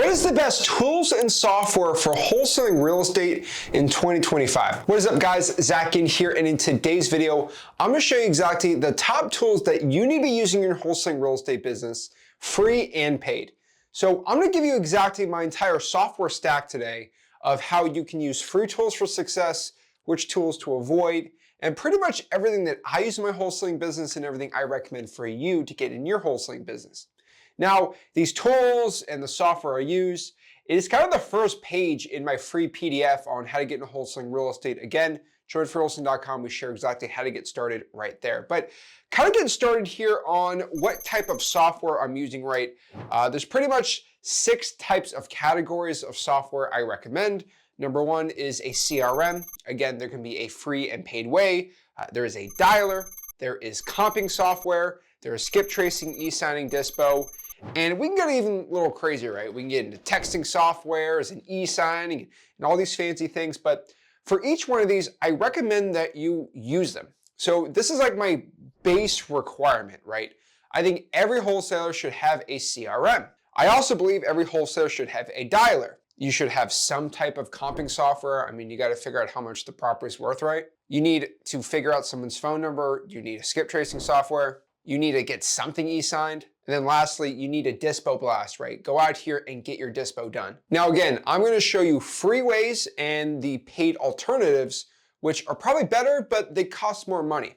What is the best tools and software for wholesaling real estate in 2025? What is up, guys? Zach Ginn here, and in today's video, I'm going to show you exactly the top tools that you need to be using in your wholesaling real estate business, free and paid. So I'm going to give you exactly my entire software stack today of how you can use free tools for success, which tools to avoid, and pretty much everything that I use in my wholesaling business and everything I recommend for you to get in your wholesaling business. Now, these tools and the software I use, it is kind of the first page in my free PDF on how to get into wholesaling real estate. Again, joinforwholesaling.com, we share exactly how to get started right there. But kind of getting started here on what type of software I'm using, right? There's pretty much 6 types of categories of software I recommend. Number 1 is a CRM. Again, there can be a free and paid way. There is a dialer. There is comping software. There is skip tracing, e-signing, dispo. And we can get even a little crazier, right? We can get into texting softwares and e-signing and all these fancy things. But for each one of these, I recommend that you use them. So this is like my base requirement, right? I think every wholesaler should have a CRM. I also believe every wholesaler should have a dialer. You should have some type of comping software. I mean, you got to figure out how much the property is worth, right? You need to figure out someone's phone number. You need a skip tracing software. You need to get something e-signed. And then lastly, you need a dispo blast, right? Go out here and get your dispo done. Now, again, I'm going to show you free ways and the paid alternatives, which are probably better, but they cost more money.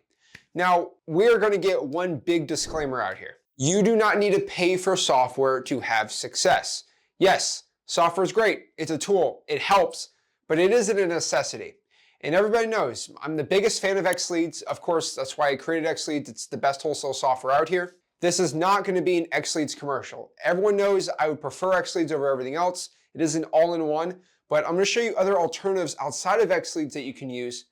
Now, we're going to get one big disclaimer out here. You do not need to pay for software to have success. Yes, software is great. It's a tool. It helps, but it isn't a necessity. And everybody knows I'm the biggest fan of XLeads. Of course, that's why I created XLeads. It's the best wholesale software out here. This is not going to be an XLeads commercial. Everyone knows I would prefer XLeads over everything else. It is an all-in-one, but I'm going to show you other alternatives outside of XLeads that you can use,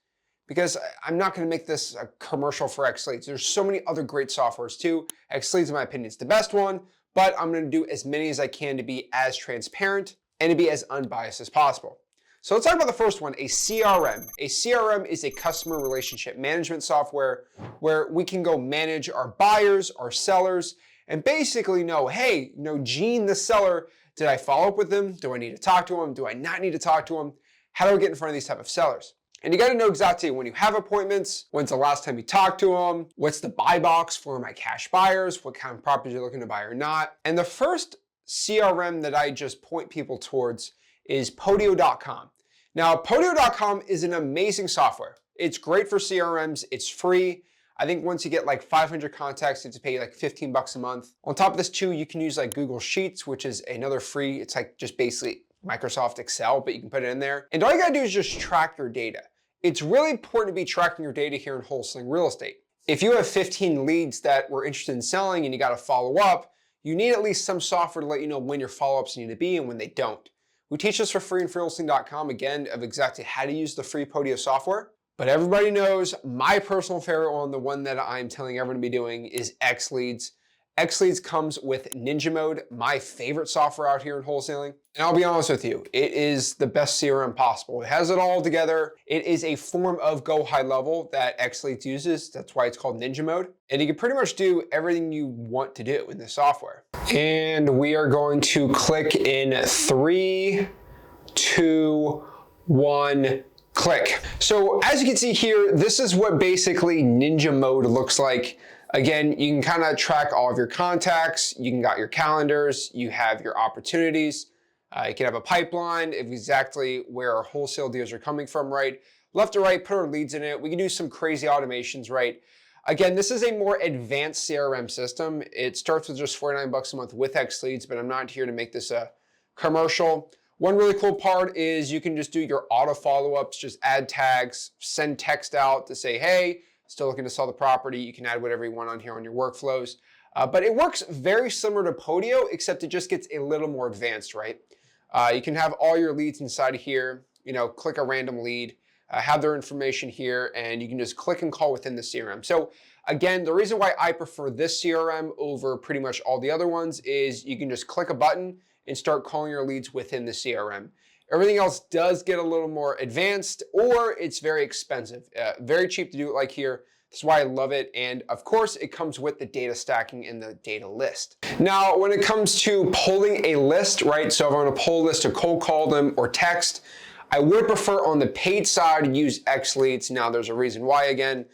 because I'm not going to make this a commercial for XLeads. There's so many other great softwares too. XLeads, in my opinion, is the best one, but I'm going to do as many as I can to be as transparent and to be as unbiased as possible. So let's talk about the first one, a CRM. A CRM is a customer relationship management software where we can go manage our buyers, our sellers, and basically know, hey, Gene, the seller, did I follow up with them? Do I need to talk to him? Do I not need to talk to him? How do I get in front of these type of sellers? And you got to know exactly when you have appointments, when's the last time you talked to them, what's the buy box for my cash buyers, what kind of properties you're looking to buy or not. And the first CRM that I just point people towards is Podio.com. Now, Podio.com is an amazing software. It's great for CRMs. It's free. I think once you get like 500 contacts, you have to pay like $15 a month. On top of this too, you can use like Google Sheets, which is another free. It's like just basically Microsoft Excel, but you can put it in there. And all you gotta do is just track your data. It's really important to be tracking your data here in wholesaling real estate. If you have 15 leads that we're interested in selling and you gotta follow up, you need at least some software to let you know when your follow-ups need to be and when they don't. We teach this for free on freewholesaling.com, again, of exactly how to use the free Podio software. But everybody knows my personal favorite one, the one that I'm telling everyone to be doing, is XLeads. XLeads comes with Ninja Mode, my favorite software out here in wholesaling. And I'll be honest with you, it is the best CRM possible. It has it all together. It is a form of Go High Level that XLeads uses. That's why it's called Ninja Mode. And you can pretty much do everything you want to do in this software. And we are going to click in 3, 2, 1, click. So as you can see here, this is what basically Ninja Mode looks like. Again, you can kind of track all of your contacts. You can got your calendars. You have your opportunities. You can have a pipeline of exactly where our wholesale deals are coming from, right? Left to right, put our leads in it. We can do some crazy automations, right? Again, this is a more advanced CRM system. It starts with just $49 a month with XLeads, but I'm not here to make this a commercial. One really cool part is you can just do your auto follow-ups, just add tags, send text out to say, hey, still looking to sell the property. You can add whatever you want on here on your workflows. But it works very similar to Podio, except it just gets a little more advanced, right? You can have all your leads inside of here, click a random lead, have their information here, and you can just click and call within the CRM. So again, the reason why I prefer this CRM over pretty much all the other ones is you can just click a button and start calling your leads within the CRM. Everything else does get a little more advanced, or it's very expensive. Very cheap to do it like here. That's why I love it. And of course, it comes with the data stacking and the data list. Now, when it comes to pulling a list, right? So if I want to pull a list to cold call them or text, I would prefer on the paid side to use X Leads. Now, there's a reason why. Again,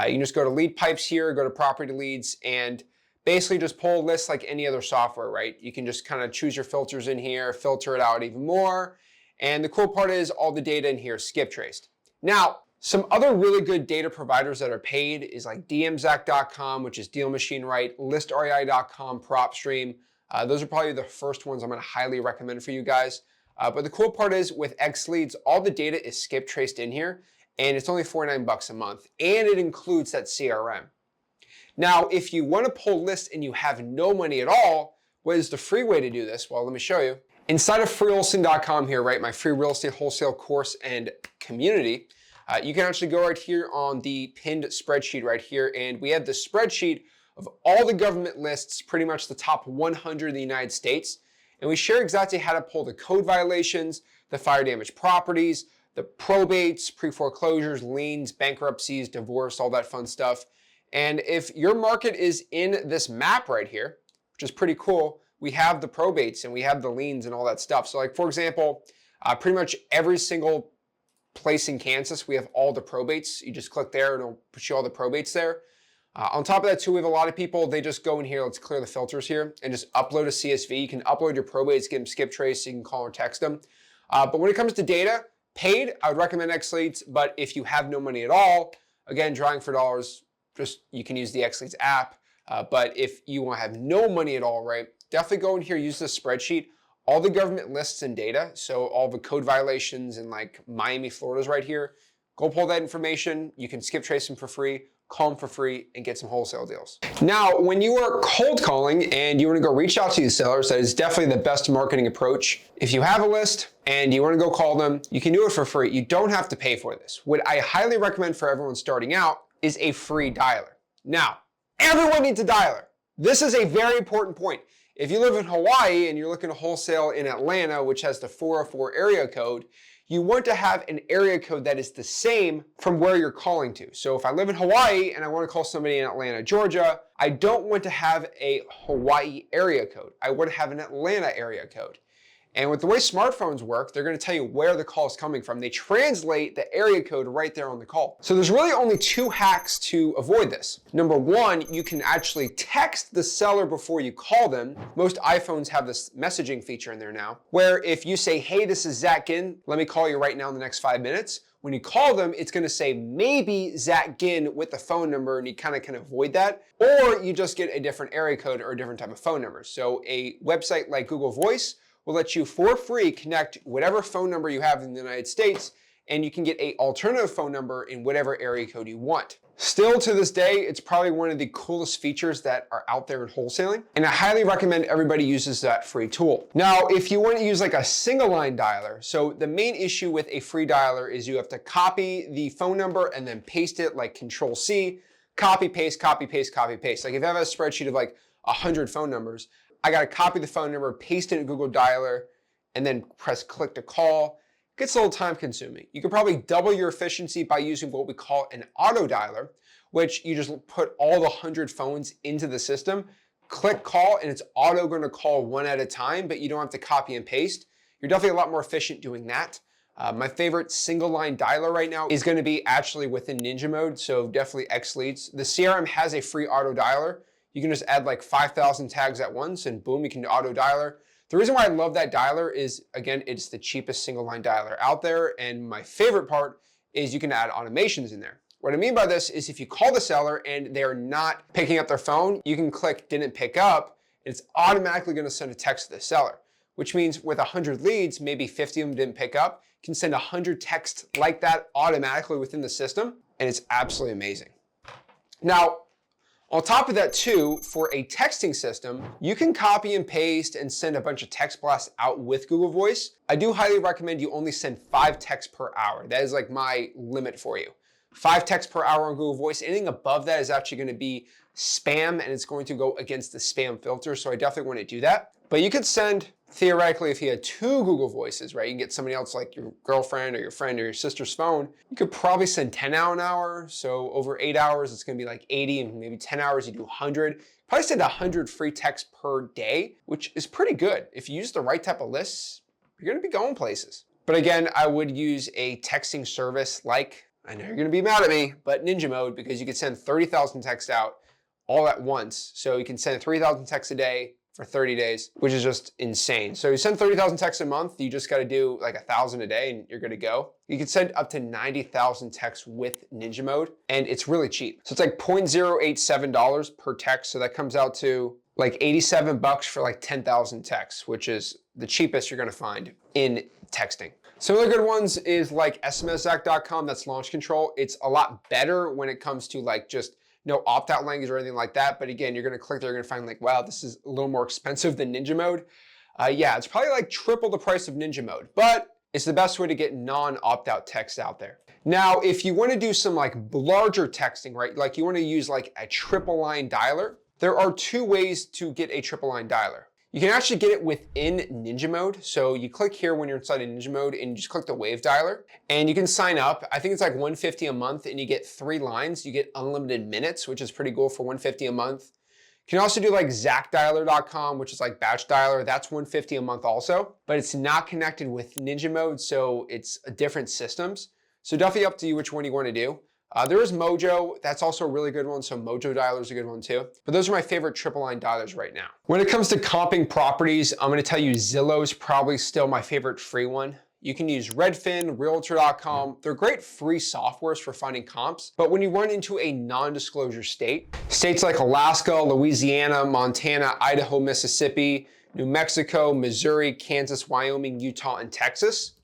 you can just go to lead pipes here, go to property leads, and basically just pull a list like any other software, right? You can just kind of choose your filters in here, filter it out even more. And the cool part is all the data in here is skip traced. Now, some other really good data providers that are paid is like dmzack.com, which is Deal Machine Right, listrei.com, PropStream. Those are probably the first ones I'm going to highly recommend for you guys. But the cool part is with X Leads, all the data is skip traced in here, and it's only $49 a month, and it includes that CRM. Now, if you want to pull lists and you have no money at all, what is the free way to do this? Well, let me show you. Inside of freewholesaling.com here, right, my free real estate wholesale course and community, you can actually go right here on the pinned spreadsheet right here, and we have the spreadsheet of all the government lists, pretty much the top 100 in the United States, and we share exactly how to pull the code violations, the fire damage properties, the probates, pre-foreclosures, liens, bankruptcies, divorce, all that fun stuff. And if your market is in this map right here, which is pretty cool, we have the probates and we have the liens and all that stuff. So like, for example, pretty much every single place in Kansas, we have all the probates. You just click there and it'll put you all the probates there. On top of that too, we have a lot of people, they just go in here, let's clear the filters here, and just upload a CSV. You can upload your probates, get them skip traced, you can call or text them. But when it comes to data, paid, I would recommend X Leads, but if you have no money at all, again, drawing for dollars, just you can use the X Leads app. But if you want to have no money at all, right, definitely go in here, use this spreadsheet, all the government lists and data, so all the code violations in like Miami, Florida's right here. Go pull that information. You can skip trace them for free, call them for free, and get some wholesale deals. Now, when you are cold calling and you want to go reach out to these sellers, that is definitely the best marketing approach. If you have a list and you want to go call them, you can do it for free. You don't have to pay for this. What I highly recommend for everyone starting out is a free dialer. Now, everyone needs a dialer. This is a very important point. If you live in Hawaii and you're looking to wholesale in Atlanta, which has the 404 area code, you want to have an area code that is the same from where you're calling to. So if I live in Hawaii and I want to call somebody in Atlanta, Georgia, I don't want to have a Hawaii area code. I want to have an Atlanta area code. And with the way smartphones work, they're going to tell you where the call is coming from. They translate the area code right there on the call. So there's really only two hacks to avoid this. Number one, you can actually text the seller before you call them. Most iPhones have this messaging feature in there now, where if you say, hey, this is Zach Ginn, let me call you right now in the next 5 minutes. When you call them, it's going to say maybe Zach Ginn with the phone number, and you kind of can avoid that. Or you just get a different area code or a different type of phone number. So a website like Google Voice will let you for free connect whatever phone number you have in the United States, and you can get an alternative phone number in whatever area code you want. Still to this day, it's probably one of the coolest features that are out there in wholesaling, and I highly recommend everybody uses that free tool. Now, if you want to use like a single line dialer, so the main issue with a free dialer is you have to copy the phone number and then paste it like Control C, copy, paste, copy, paste, copy, paste. Like if you have a spreadsheet of like 100 phone numbers, I got to copy the phone number, paste it in Google Dialer, and then press click to call. It gets a little time consuming. You could probably double your efficiency by using what we call an auto dialer, which you just put all the 100 phones into the system, click call, and it's auto going to call one at a time, but you don't have to copy and paste. You're definitely a lot more efficient doing that. My favorite single line dialer right now is going to be actually within Ninja mode, so definitely X Leads. The CRM has a free auto dialer. You can just add like 5,000 tags at once and boom, you can auto dialer. The reason why I love that dialer is, again, it's the cheapest single line dialer out there. And my favorite part is you can add automations in there. What I mean by this is if you call the seller and they're not picking up their phone, you can click didn't pick up, and it's automatically going to send a text to the seller, which means with 100 leads, maybe 50 of them didn't pick up, you can send 100 texts like that automatically within the system. And it's absolutely amazing. Now, on top of that too, for a texting system, you can copy and paste and send a bunch of text blasts out with Google Voice. I do highly recommend you only send 5 texts per hour. That is like my limit for you. 5 texts per hour on Google Voice. Anything above that is actually going to be spam, and it's going to go against the spam filter. So I definitely want to do that. But you could send Theoretically, if you had 2 Google Voices, right, you can get somebody else like your girlfriend or your friend or your sister's phone, you could probably send 10 out an hour. So over 8 hours, it's gonna be like 80, and maybe 10 hours, you do 100. Probably send 100 free texts per day, which is pretty good. If you use the right type of lists, you're gonna be going places. But again, I would use a texting service like, I know you're gonna be mad at me, but Ninja Mode, because you could send 30,000 texts out all at once. So you can send 3,000 texts a day for 30 days, which is just insane. So you send 30,000 texts a month, you just got to do like 1,000 a day and you're good to go. You can send up to 90,000 texts with Ninja Mode, and it's really cheap. So it's like $0.087 per text. So that comes out to like 87 bucks for like 10,000 texts, which is the cheapest you're going to find in texting. Some of the good ones is like smszach.com, that's launch control. It's a lot better when it comes to like just no opt-out language or anything like that. But again, you're gonna click there, you're gonna find like, wow, this is a little more expensive than Ninja Mode. Yeah, it's probably like triple the price of Ninja Mode, but it's the best way to get non-opt-out text out there. Now, if you wanna do some like larger texting, right? Like you wanna use like a triple line dialer, there are 2 ways to get a triple line dialer. You can actually get it within Ninja Mode. So you click here when you're inside of Ninja Mode and you just click the wave dialer and you can sign up. I think it's like $150 a month and you get 3 lines. You get unlimited minutes, which is pretty cool for $150 a month. You can also do like zachdialer.com, which is like batch dialer. That's $150 a month also, but it's not connected with Ninja Mode. So it's different systems. So definitely up to you which one you want to do. There is Mojo, that's also a really good one, so Mojo Dialer is a good one too. But those are my favorite triple line dialers right now. When it comes to comping properties, I'm gonna tell you Zillow is probably still my favorite free one. You can use Redfin, Realtor.com. They're great free softwares for finding comps, but when you run into a non-disclosure state, states like Alaska, Louisiana, Montana, Idaho, Mississippi, New Mexico, Missouri, Kansas, Wyoming, Utah, and Texas,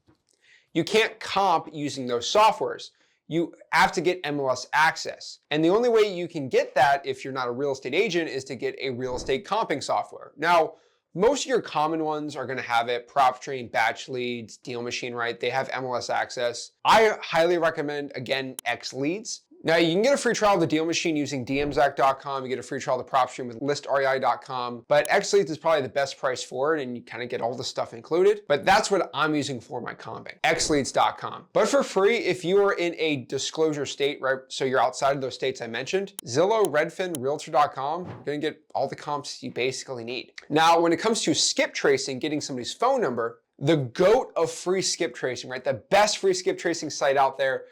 you can't comp using those softwares. You have to get MLS access. And the only way you can get that if you're not a real estate agent is to get a real estate comping software. Now, most of your common ones are gonna have it, PropStream, Batch Leads, Deal Machine, right? They have MLS access. I highly recommend, again, X Leads. Now you can get a free trial of the Deal Machine using dmzack.com. You get a free trial of the PropStream with listrei.com. But X Leads is probably the best price for it, and you kind of get all the stuff included. But that's what I'm using for my comping, xleads.com. But for free, if you are in a disclosure state, right? So you're outside of those states I mentioned, Zillow, Redfin, Realtor.com, you're gonna get all the comps you basically need. Now, when it comes to skip tracing, getting somebody's phone number, the GOAT of free skip tracing, right? The best free skip tracing site out there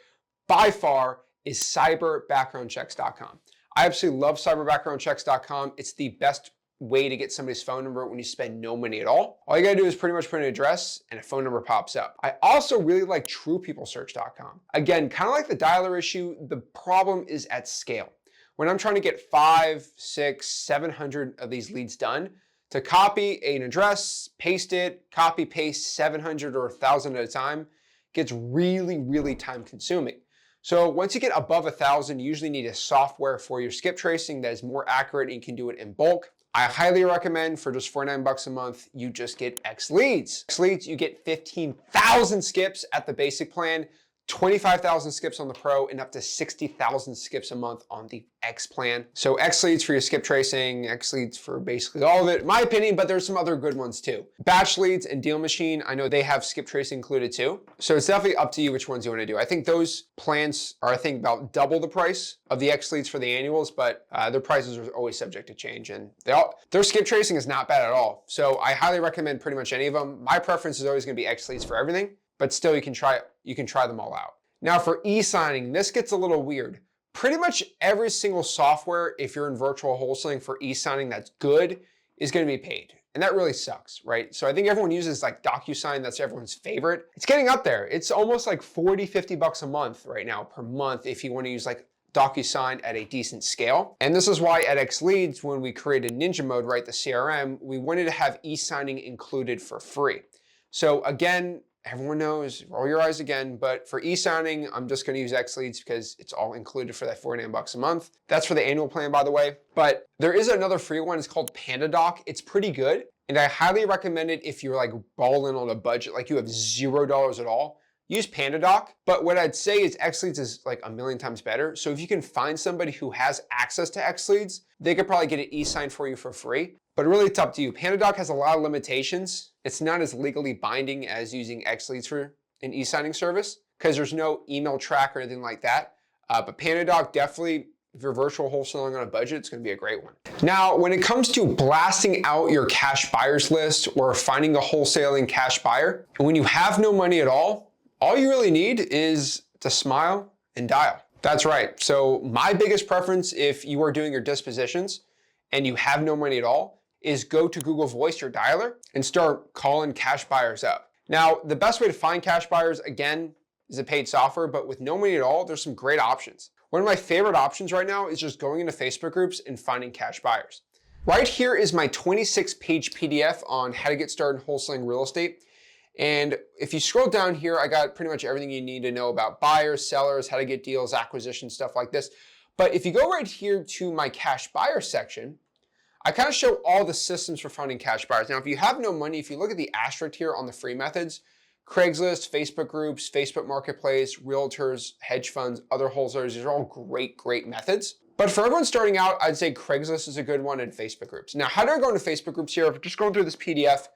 by far is cyberbackgroundchecks.com. I absolutely love cyberbackgroundchecks.com. It's the best way to get somebody's phone number when you spend no money at all. All you gotta do is pretty much put an address and a phone number pops up. I also really like truepeoplesearch.com. Again, kind of like the dialer issue, the problem is at scale. When I'm trying to get 500, 600, 700 of these leads done, to copy an address, paste it, copy, paste 700 or 1,000 at a time gets really, really time consuming. So once you get above 1,000, you usually need a software for your skip tracing that is more accurate and you can do it in bulk. I highly recommend for just $49 a month, you just get X Leads. X Leads, you get 15,000 skips at the basic plan, 25,000 skips on the Pro, and up to 60,000 skips a month on the X plan. So X Leads for your skip tracing, X Leads for basically all of it, in my opinion, but there's some other good ones too. Batch Leads and Deal Machine, I know they have skip tracing included too. So it's definitely up to you which ones you want to do. I think those plans are, I think, about double the price of the X Leads for the annuals, but their prices are always subject to change, and their skip tracing is not bad at all. So I highly recommend pretty much any of them. My preference is always going to be X Leads for everything, but still you can try them all out. Now for e-signing, this gets a little weird. Pretty much every single software, if you're in virtual wholesaling for e-signing that's good, is gonna be paid. And that really sucks, right? So I think everyone uses like DocuSign, that's everyone's favorite. It's getting up there. It's almost like 40, 50 bucks a month right now per month if you wanna use like DocuSign at a decent scale. And this is why at X Leads, when we created Ninja Mode, right, the CRM, we wanted to have e-signing included for free. So again, everyone knows, roll your eyes again, but for e-signing, I'm just gonna use X Leads because it's all included for that $49 a month. That's for the annual plan, by the way. But there is another free one, it's called PandaDoc. It's pretty good, and I highly recommend it if you're like balling on a budget, like you have $0 at all. Use PandaDoc, but what I'd say is X Leads is like a million times better. So if you can find somebody who has access to X Leads, they could probably get it e-signed for you for free, but really it's up to you. PandaDoc has a lot of limitations it's not as legally binding as using X Leads for an e-signing service because there's no email track or anything like that. But PandaDoc definitely, if you're virtual wholesaling on a budget, it's going to be a great one. Now, when it comes to blasting out your cash buyers list or finding a wholesaling cash buyer, when you have no money at all you really need is to smile and dial. That's right. So my biggest preference if you are doing your dispositions and you have no money at all is go to Google Voice, your dialer, and start calling cash buyers up. Now, the best way to find cash buyers, again, is a paid software, but with no money at all, there's some great options. One of my favorite options right now is just going into Facebook groups and finding cash buyers. Right here is my 26-page PDF on how to get started in wholesaling real estate. And if you scroll down here, I got pretty much everything you need to know about buyers, sellers, how to get deals, acquisition, stuff like this. But if you go right here to my cash buyer section, I kind of show all the systems for finding cash buyers. Now, if you have no money, if you look at the asterisk here on the free methods, Craigslist, Facebook groups, Facebook Marketplace, realtors, hedge funds, other wholesalers, these are all great methods. But for everyone starting out, I'd say Craigslist is a good one and Facebook groups. Now, how do I go into Facebook groups here? If just going through this PDF,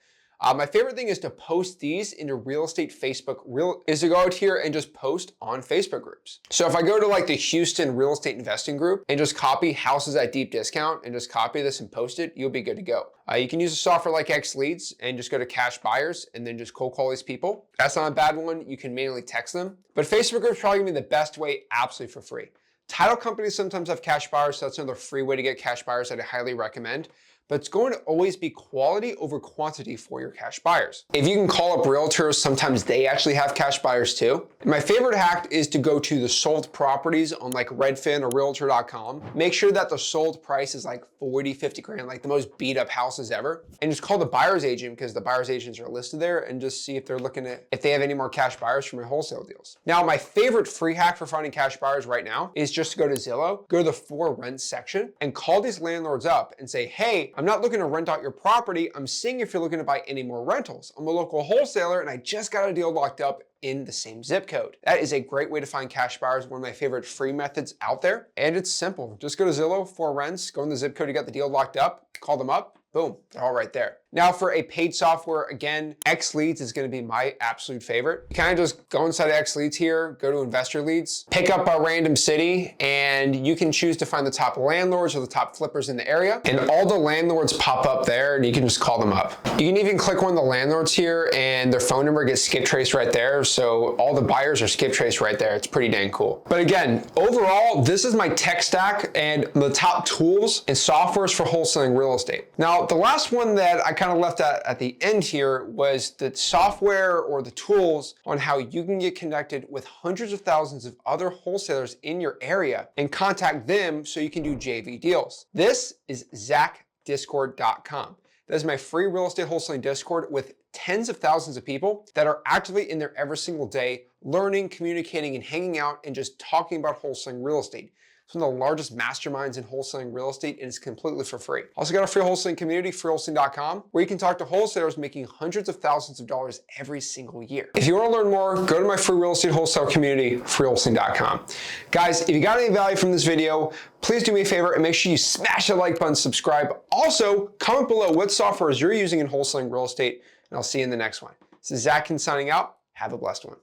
my favorite thing is to post these into real estate Facebook, is to go out here and just post on Facebook groups. So if I go to like the Houston real estate investing group and just copy houses at deep discount and just copy this and post it, you'll be good to go. You can use a software like X Leads and just go to cash buyers and then just cold call these people. That's not a bad one. You can manually text them, but Facebook groups probably gonna be the best way absolutely for free. Title companies sometimes have cash buyers, so that's another free way to get cash buyers that I highly recommend. But it's going to always be quality over quantity for your cash buyers. If you can call up realtors, sometimes they actually have cash buyers too. And my favorite hack is to go to the sold properties on like Redfin or realtor.com. Make sure that the sold price is like 40, 50 grand, like the most beat up houses ever. And just call the buyer's agent because the buyer's agents are listed there and just see if they're looking at, if they have any more cash buyers from your wholesale deals. Now, my favorite free hack for finding cash buyers right now is just to go to Zillow, go to the for rent section and call these landlords up and say, hey, I'm not looking to rent out your property. I'm seeing if you're looking to buy any more rentals. I'm a local wholesaler and I just got a deal locked up in the same zip code. That is a great way to find cash buyers, one of my favorite free methods out there. And it's simple. Just go to Zillow, for rents, go in the zip code, you got the deal locked up, call them up, boom, they're all right there. Now for a paid software, again, X Leads is gonna be my absolute favorite. You kind of just go inside of X Leads here, go to Investor Leads, pick up a random city, and you can choose to find the top landlords or the top flippers in the area. And all the landlords pop up there and you can just call them up. You can even click one of the landlords here and their phone number gets skip traced right there. So all the buyers are skip traced right there. It's pretty dang cool. But again, overall, this is my tech stack and the top tools and softwares for wholesaling real estate. Now, the last one that I kind of left at the end here was the software or the tools on how you can get connected with hundreds of thousands of other wholesalers in your area and contact them so you can do JV deals. This is zachdiscord.com. That is my free real estate wholesaling Discord with tens of thousands of people that are actively in there every single day, learning, communicating, and hanging out and just talking about wholesaling real estate. It's one of the largest masterminds in wholesaling real estate and it's completely for free. Also got a free wholesaling community, freewholesaling.com, where you can talk to wholesalers making hundreds of thousands of dollars every single year. If you want to learn more, go to my free real estate wholesale community, freewholesaling.com. Guys, if you got any value from this video, please do me a favor and make sure you smash the like button, subscribe. Also, comment below what software you're using in wholesaling real estate, and I'll see you in the next one. This is Zach Ginn signing out. Have a blessed one.